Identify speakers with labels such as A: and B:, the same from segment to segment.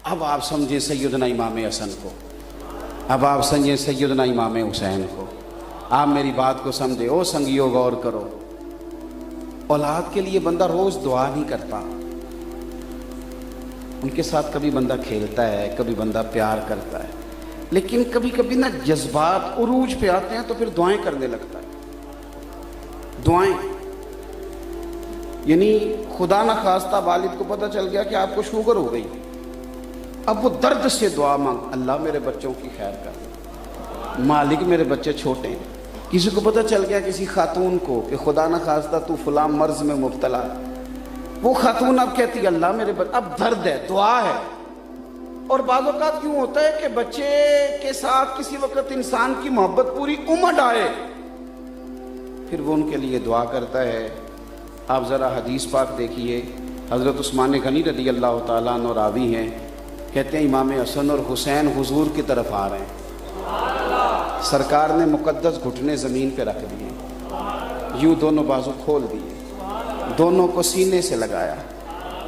A: اب آپ سمجھیں سیدنا امام حسن کو، اب آپ سمجھیں سیدنا امام حسین کو، آپ میری بات کو سمجھے۔ او سنگیو غور کرو، اولاد کے لیے بندہ روز دعا نہیں کرتا، ان کے ساتھ کبھی بندہ کھیلتا ہے، کبھی بندہ پیار کرتا ہے، لیکن کبھی کبھی نا جذبات عروج پہ آتے ہیں تو پھر دعائیں کرنے لگتا ہے۔ دعائیں یعنی خدا نہ خواستہ والد کو پتہ چل گیا کہ آپ کو شوگر ہو گئی، اب وہ درد سے دعا مانگ، اللہ میرے بچوں کی خیر کر، مالک میرے بچے چھوٹے ہیں۔ کسی کو پتہ چل گیا کسی خاتون کو کہ خدا نہ خواستہ تو فلاں مرض میں مبتلا ہے، وہ خاتون اب کہتی ہے اللہ میرے بچے، اب درد ہے، دعا ہے۔ اور بعض اوقات کیوں ہوتا ہے کہ بچے کے ساتھ کسی وقت انسان کی محبت پوری عمر آئے، پھر وہ ان کے لیے دعا کرتا ہے۔ آپ ذرا حدیث پاک دیکھیے، حضرت عثمان غنی رضی اللہ تعالیٰ عنہ راوی ہیں، کہتے ہیں امام حسن اور حسین حضور کی طرف آ رہے ہیں، سرکار نے مقدس گھٹنے زمین پہ رکھ دیے، یوں دونوں بازو کھول دیے، دونوں کو سینے سے لگایا،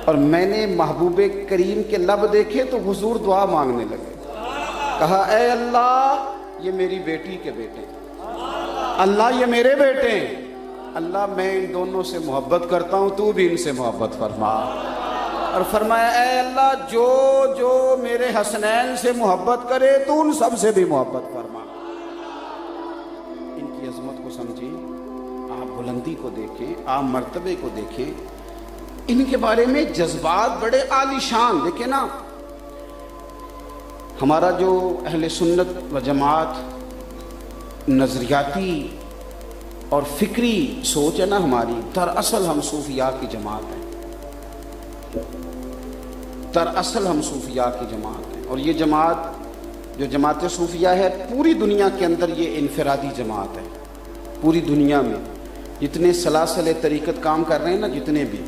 A: اور میں نے محبوب کریم کے لب دیکھے تو حضور دعا مانگنے لگے، کہا اے اللہ یہ میری بیٹی کے بیٹے، اللہ یہ میرے بیٹے ہیں، اللہ میں ان دونوں سے محبت کرتا ہوں، تو بھی ان سے محبت فرما۔ اور فرمایا اے اللہ جو جو میرے حسنین سے محبت کرے تو ان سب سے بھی محبت فرما۔ ان کی عظمت کو سمجھیں، آپ بلندی کو دیکھیں، آپ مرتبے کو دیکھیں، ان کے بارے میں جذبات بڑے عالی شان۔ دیکھیں نا، ہمارا جو اہل سنت و جماعت نظریاتی اور فکری سوچ ہے نا ہماری، دراصل ہم صوفیاء کی جماعت ہیں، دراصل ہم صوفیاء کی جماعت ہیں۔ اور یہ جماعت جو جماعت صوفیاء ہے پوری دنیا کے اندر یہ انفرادی جماعت ہے۔ پوری دنیا میں جتنے سلاسل طریقت کام کر رہے ہیں نا، جتنے بھی،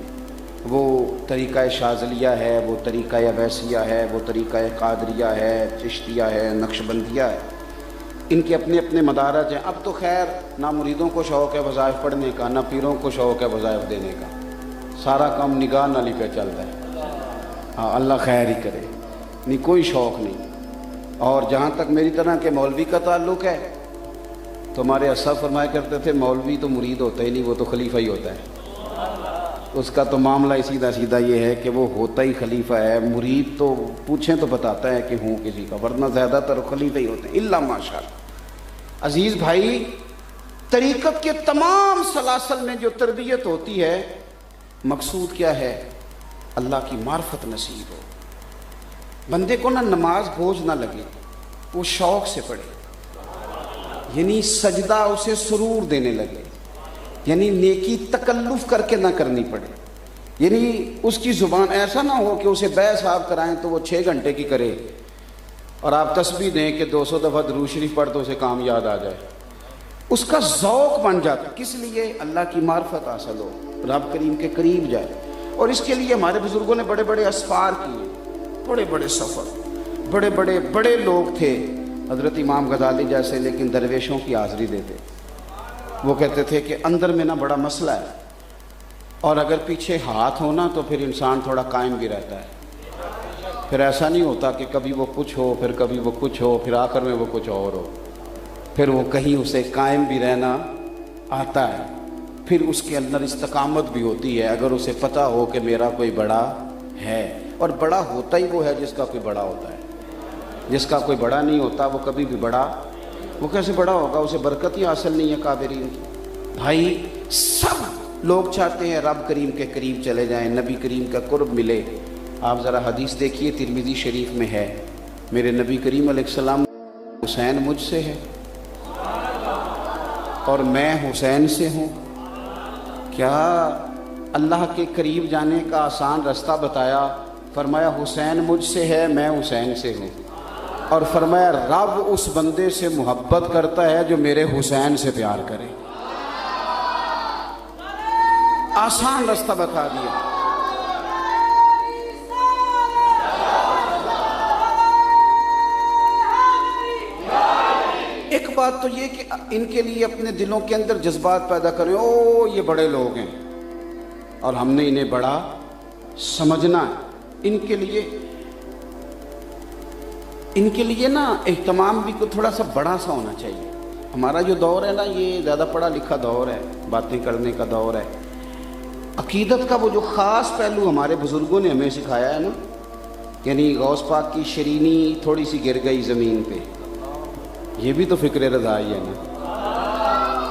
A: وہ طریقہ شاذلیہ ہے، وہ طریقہ اویسیہ ہے، وہ طریقہ قادریہ ہے، چشتیہ ہے، نقشبندیہ ہے، ان کے اپنے اپنے مدارج ہیں۔ اب تو خیر نہ مریدوں کو شوق ہے وظائف پڑھنے کا، نہ پیروں کو شوق ہے وظائف دینے کا، سارا کام نگاہ نالی پہ چلتا ہے۔ ہاں اللہ خیر ہی کرے، نہیں کوئی شوق نہیں۔ اور جہاں تک میری طرح کے مولوی کا تعلق ہے تو ہمارے اساتذہ فرمایا کرتے تھے مولوی تو مرید ہوتا ہی نہیں، وہ تو خلیفہ ہی ہوتا ہے۔ اس کا تو معاملہ ہی سیدھا سیدھا یہ ہے کہ وہ ہوتا ہی خلیفہ ہے، مرید تو پوچھیں تو بتاتا ہے کہ ہوں کسی کا، ورنہ زیادہ تر خلیفہ ہی ہوتے ہیں، الا ماشاءاللہ۔ عزیز بھائی، طریقت کے تمام سلاسل میں جو تربیت ہوتی ہے، مقصود کیا ہے؟ اللہ کی معرفت نصیب ہو، بندے کو نہ نماز بوجھ نہ لگے، وہ شوق سے پڑھے، یعنی سجدہ اسے سرور دینے لگے، یعنی نیکی تکلف کر کے نہ کرنی پڑے، یعنی اس کی زبان ایسا نہ ہو کہ اسے بے صاحب کرائیں تو وہ 6 گھنٹے کی کرے، اور آپ تسبیح دیں کہ 200 دفعہ درود شریف پڑھ تو اسے کام یاد آ جائے، اس کا ذوق بن جاتا۔ کس لیے؟ اللہ کی معرفت حاصل ہو، رب کریم کے قریب جائے۔ اور اس کے لیے ہمارے بزرگوں نے بڑے بڑے اسفار کیے، بڑے بڑے سفر، بڑے بڑے بڑے لوگ تھے، حضرت امام غزالی جیسے، لیکن درویشوں کی حاضری دیتے۔ وہ کہتے تھے کہ اندر میں نا بڑا مسئلہ ہے، اور اگر پیچھے ہاتھ ہونا تو پھر انسان تھوڑا قائم بھی رہتا ہے، پھر ایسا نہیں ہوتا کہ کبھی وہ کچھ ہو، پھر کبھی وہ کچھ ہو، پھر آخر میں وہ کچھ اور ہو، پھر وہ کہیں اسے قائم بھی رہنا آتا ہے، پھر اس کے اندر استقامت بھی ہوتی ہے، اگر اسے پتہ ہو کہ میرا کوئی بڑا ہے۔ اور بڑا ہوتا ہی وہ ہے جس کا کوئی بڑا ہوتا ہے، جس کا کوئی بڑا نہیں ہوتا وہ کبھی بھی بڑا، وہ کیسے بڑا ہوگا؟ اسے برکت ہی حاصل نہیں ہے قادرین کی۔ بھائی سب لوگ چاہتے ہیں رب کریم کے قریب چلے جائیں، نبی کریم کا قرب ملے۔ آپ ذرا حدیث دیکھیے، ترمذی شریف میں ہے، میرے نبی کریم علیہ السلام، حسین مجھ سے ہے اور میں حسین سے ہوں۔ کیا اللہ کے قریب جانے کا آسان رستہ بتایا، فرمایا حسین مجھ سے ہے، میں حسین سے ہوں، اور فرمایا رب اس بندے سے محبت کرتا ہے جو میرے حسین سے پیار کرے۔ آسان رستہ بتا دیا۔ ایک بات تو یہ کہ ان کے لیے اپنے دلوں کے اندر جذبات پیدا کریں، او یہ بڑے لوگ ہیں اور ہم نے انہیں بڑا سمجھنا ہے۔ ان کے لیے ان کے لیے نا اہتمام بھی کوئی تھوڑا سا بڑا سا ہونا چاہیے۔ ہمارا جو دور ہے نا یہ زیادہ پڑھا لکھا دور ہے، باتیں کرنے کا دور ہے۔ عقیدت کا وہ جو خاص پہلو ہمارے بزرگوں نے ہمیں سکھایا ہے نا، یعنی غوث پاک کی شرینی تھوڑی سی گر گئی زمین پہ، یہ بھی تو فکر رضائی ہے نا۔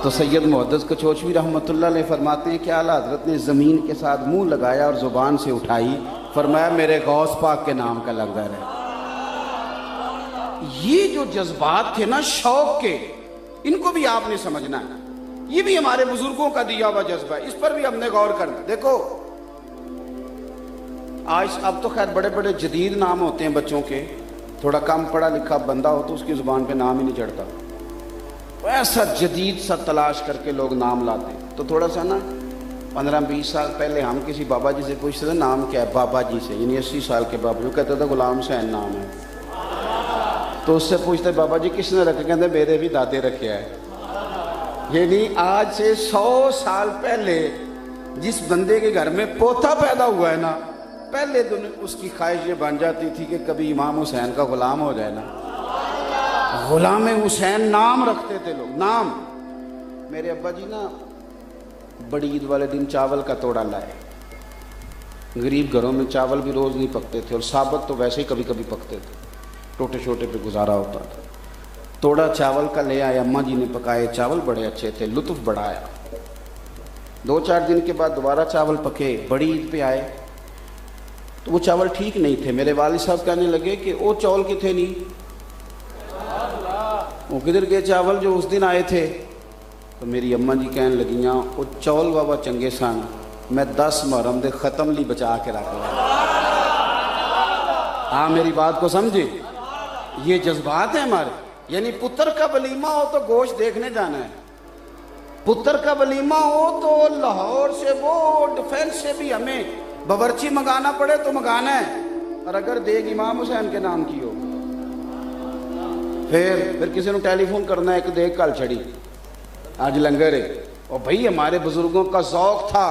A: تو سید محدث کچوچوی رحمۃ اللہ علیہ فرماتے ہیں کہ اعلیٰ حضرت نے زمین کے ساتھ منہ لگایا اور زبان سے اٹھائی، فرمایا میرے غوث پاک کے نام کا لفظ ہے۔ یہ جو جذبات تھے نا شوق کے، ان کو بھی آپ نے سمجھنا ہے، یہ بھی ہمارے بزرگوں کا دیا ہوا جذبہ ہے، اس پر بھی ہم نے غور کرنا۔ دیکھو آج اب تو خیر بڑے بڑے جدید نام ہوتے ہیں بچوں کے، تھوڑا کم پڑھا لکھا بندہ ہو تو اس کی زبان پہ نام ہی نہیں چڑھتا، ایسا جدید سا تلاش کر کے لوگ نام لاتے ہیں۔ تو تھوڑا سا نا 15-20 سال پہلے ہم کسی بابا جی سے پوچھتے تھے نام کیا ہے، بابا جی سے، یعنی 80 سال کے بابا جو کہتے تھے غلام حسین نام ہے، تو اس سے پوچھتے بابا جی کس نے رکھا، کہتے میرے بھی دادے رکھے ہے۔ یعنی آج سے 100 سال پہلے جس بندے کے گھر میں پوتا پیدا ہوا ہے نا، پہلے دن اس کی خواہش یہ بن جاتی تھی کہ کبھی امام حسین کا غلام ہو جائے نا، غلام حسین نام رکھتے تھے لوگ، نام۔ میرے ابا جی نا بڑی عید والے دن چاول کا توڑا لائے، غریب گھروں میں چاول بھی روز نہیں پکتے تھے اور ثابت تو ویسے ہی کبھی کبھی پکتے تھے، ٹوٹے چھوٹے پہ گزارا ہوتا تھا۔ توڑا چاول کا لے آئے، اماں جی نے پکائے، چاول بڑے اچھے تھے، لطف بڑا آیا۔ 2-4 دن کے بعد دوبارہ چاول پکے، بڑی عید پہ آئے تو وہ چاول ٹھیک نہیں تھے۔ میرے والد صاحب کہنے لگے کہ وہ چاول کے تھے نہیں، وہ کدھر گئے چاول جو اس دن آئے تھے؟ تو میری اماں جی کہنے لگیاں وہ چاول بابا چنگے سن، میں 10 محرم دے ختم لی بچا کے رکھ لیا۔ ہاں میری بات کو سمجھے، یہ جذبات ہیں ہمارے۔ یعنی پتر کا ولیمہ ہو تو گوشت دیکھنے جانا ہے، پتر کا ولیمہ ہو تو لاہور سے وہ ڈیفینس سے بھی ہمیں باورچی منگانا پڑے تو منگانا ہے، اور اگر دیگ امام حسین کے نام کی ہو پھر کسی نے ٹیلی فون کرنا ہے کہ دیکھ کل چھڑی آج لنگر ہے۔ اور بھائی ہمارے بزرگوں کا ذوق تھا،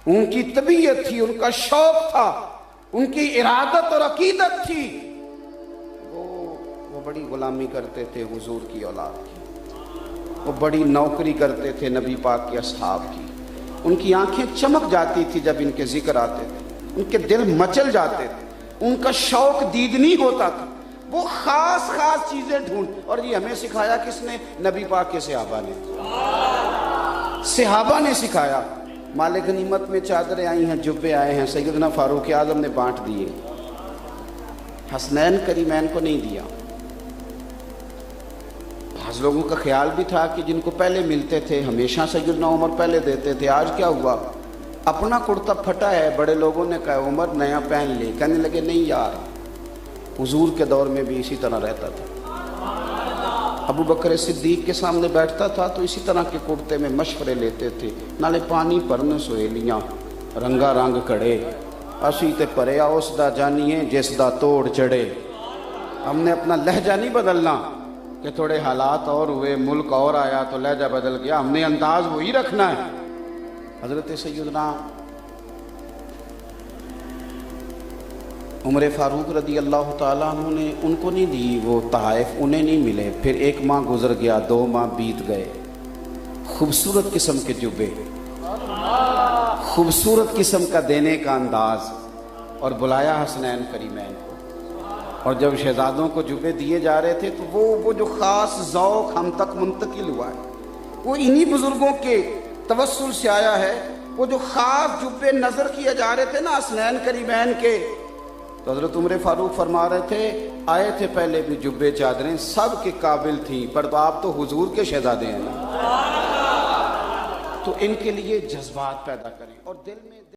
A: ان کی طبیعت تھی، ان کا شوق تھا، ان کی ارادت اور عقیدت تھی، وہ بڑی غلامی کرتے تھے حضور کی اولاد کی، وہ بڑی نوکری کرتے تھے نبی پاک کے اصحاب کی، ان کی آنکھیں چمک جاتی تھی جب ان کے ذکر آتے تھے، ان کے دل مچل جاتے تھے، ان کا شوق دیدنی ہوتا تھا، وہ خاص چیزیں ڈھونڈ۔ اور یہ ہمیں سکھایا کس نے؟ نبی پاک کے صحابہ نے سکھایا۔ مال غنیمت میں چادریں آئی ہیں، جبے آئے ہیں، سیدنا فاروق اعظم نے بانٹ دیے، حسنین کریمین کو نہیں دیا۔ بعض لوگوں کا خیال بھی تھا کہ جن کو پہلے ملتے تھے ہمیشہ سیدنا عمر پہلے دیتے تھے۔ آج کیا ہوا؟ اپنا کرتا پھٹا ہے، بڑے لوگوں نے کہا عمر نیا پہن لے، کہنے لگے نہیں یار، حضور کے دور میں بھی اسی طرح رہتا تھا، ابو بکر صدیق کے سامنے بیٹھتا تھا تو اسی طرح کے کرتے میں مشورے لیتے تھے، نالے پانی پرن سہیلیاں رنگا رنگ کڑے، اسی تے پریا اس دا جانیے جس دا توڑ چڑھے۔ ہم نے اپنا لہجہ نہیں بدلنا کہ تھوڑے حالات اور ہوئے، ملک اور آیا تو لہجہ بدل گیا، ہم نے انداز وہی رکھنا ہے۔ حضرت سیدنا عمر فاروق رضی اللہ تعالیٰ عنہ نے ان کو نہیں دی وہ تحائف، انہیں نہیں ملے۔ پھر 1 ماہ گزر گیا، 2 ماہ بیت گئے، خوبصورت قسم کے جبے، خوبصورت قسم کا دینے کا انداز، اور بلایا حسنین کریمین کو۔ اور جب شہزادوں کو جبے دیے جا رہے تھے تو وہ جو خاص ذوق ہم تک منتقل ہوا ہے وہ انہی بزرگوں کے توسل سے آیا ہے۔ وہ جو خاص جبے نظر کیے جا رہے تھے نا حسنین کریمین کے، تو حضرت عمر فاروق فرما رہے تھے آئے تھے پہلے بھی جبے چادریں سب کے قابل تھیں، پر تو آپ تو حضور کے شہزادے ہیں نا، تو ان کے لیے جذبات پیدا کریں اور دل میں